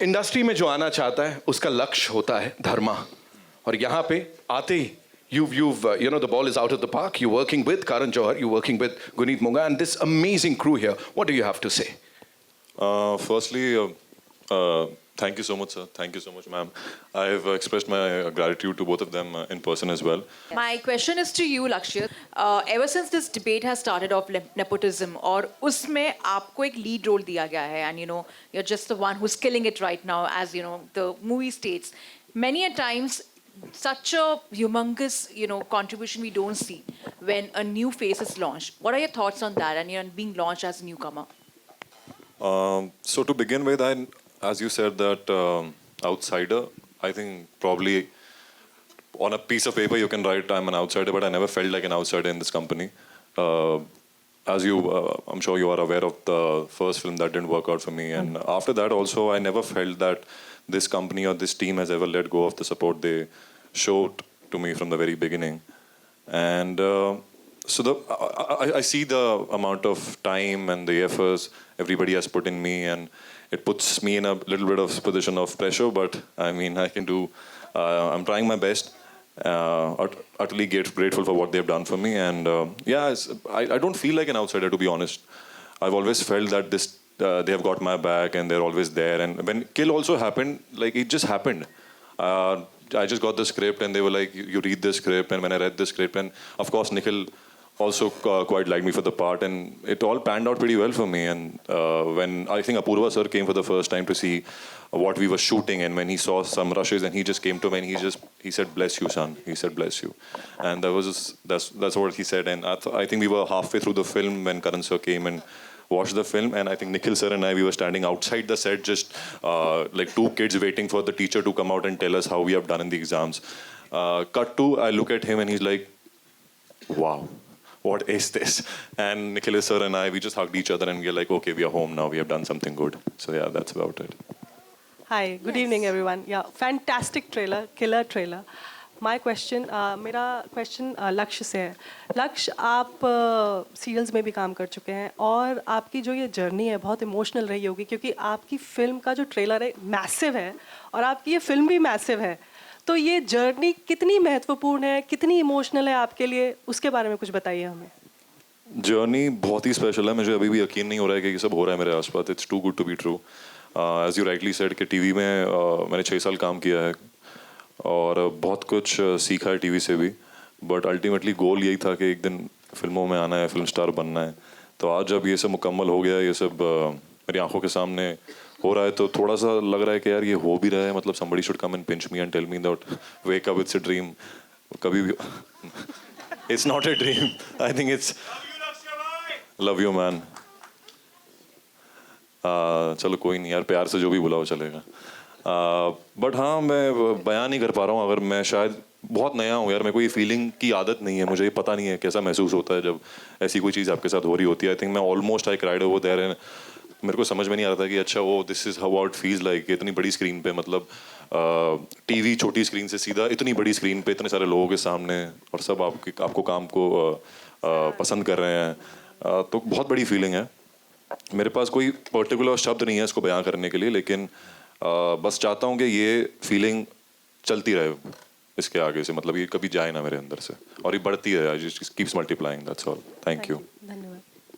Industry में जो आना चाहता है उसका लक्ष्य होता है धर्मा, और यहाँ पे आते ही the ball is out of the park. You're working with Karan Johar, you're working with Guneet Monga and this amazing crew here. What do you have to say? Firstly, thank you so much, sir. Thank you so much, ma'am. I've expressed my gratitude to both of them in person as well. My question is to you, Lakshya. Ever since this debate has started of nepotism, और उसमें आपको एक lead role दिया गया है, and you're just the one who's killing it right now, as the movie states. Many a times, such a humongous contribution we don't see when a new face is launched. What are your thoughts on that, and being launched as a newcomer? So to begin with, as you said that outsider, I think probably on a piece of paper you can write I'm an outsider, but I never felt like an outsider in this company. As I'm sure you are aware of the first film that didn't work out for me, and after that also I never felt that this company or this team has ever let go of the support they showed to me from the very beginning. And so I see the amount of time and the efforts everybody has put in me, and it puts me in a little bit of position of pressure, but I mean, I can do, I'm trying my best. Utterly grateful for what they've done for me, and I don't feel like an outsider, to be honest. I've always felt that they have got my back and they're always there. And when Kill also happened, like it just happened. I just got the script and they were like, you read the script, and when I read the script, and of course Nikhil also quite liked me for the part, and it all panned out pretty well for me. And when I think Apurva sir came for the first time to see what we were shooting, and when he saw some rushes, and he just came to me and he said, "Bless you, son." He said, "Bless you," and that's what he said. And I think we were halfway through the film when Karan sir came and watched the film, and I think Nikhil sir and we were standing outside the set, just like two kids waiting for the teacher to come out and tell us how we have done in the exams. Cut to, I look at him and he's like, "Wow. What is this?" And Nikhil sir and we just hugged each other and we're like, okay, we are home now. We have done something good. So yeah, that's about it. Hi, good evening, everyone. Yeah, fantastic trailer, killer trailer. My question, मेरा question लक्ष्य से है. लक्ष्य, आप serials में भी काम कर चुके हैं और आपकी जो ये जर्नी है बहुत इमोशनल रही होगी, क्योंकि आपकी फिल्म का जो ट्रेलर है मैसिव है और आपकी ये फिल्म भी मैसिव है. तो ये जर्नी कितनी महत्वपूर्ण है, कितनी इमोशनल है आपके लिए, उसके बारे में कुछ बताइए हमें. जर्नी बहुत ही स्पेशल है. मुझे अभी भी यकीन नहीं हो रहा है कि ये सब हो रहा है मेरे आसपास. It's too good to be true. As you rightly said कि टीवी में मैंने 6 साल काम किया है और बहुत कुछ सीखा है टीवी से भी, बट अल्टीमेटली गोल यही था कि एक दिन फिल्मों में आना है, फिल्म स्टार बनना है. तो आज जब ये सब मुकम्मल हो गया, ये सब मेरी आंखों के सामने हो रहा है, तो थोड़ा सा लग रहा है कि यार ये हो भी रहा है. मतलब somebody should come and pinch me and tell me that wake up, it's a dream. कभी भी it's not a dream. I think it's love you man. चलो कोई नहीं यार, प्यार से जो भी बुलाओ चलेगा. बट हाँ, मैं बयान नहीं कर पा रहा हूँ. अगर मैं शायद बहुत नया हूँ यार, मेरे को ये फीलिंग की आदत नहीं है. मुझे ये पता नहीं है कैसा महसूस होता है जब ऐसी कोई चीज़ आपके साथ हो रही होती है. आई थिंक मैं almost I cried over there, and मेरे को समझ में नहीं आ रहा था कि अच्छा वो this is how it feels like. इतनी बड़ी स्क्रीन पे, मतलब टीवी छोटी स्क्रीन से सीधा इतनी बड़ी स्क्रीन पे इतने सारे लोगों के सामने, और सब आपको काम को पसंद कर रहे हैं. तो बहुत बड़ी फीलिंग है. मेरे पास कोई पर्टिकुलर शब्द नहीं है इसको बयां करने के लिए, लेकिन बस चाहता हूँ कि ये फीलिंग चलती रहे इसके आगे से. मतलब ये कभी जाए ना मेरे अंदर से, और ये बढ़ती है. Keeps multiplying. That's all. Thank you. धन्यवाद.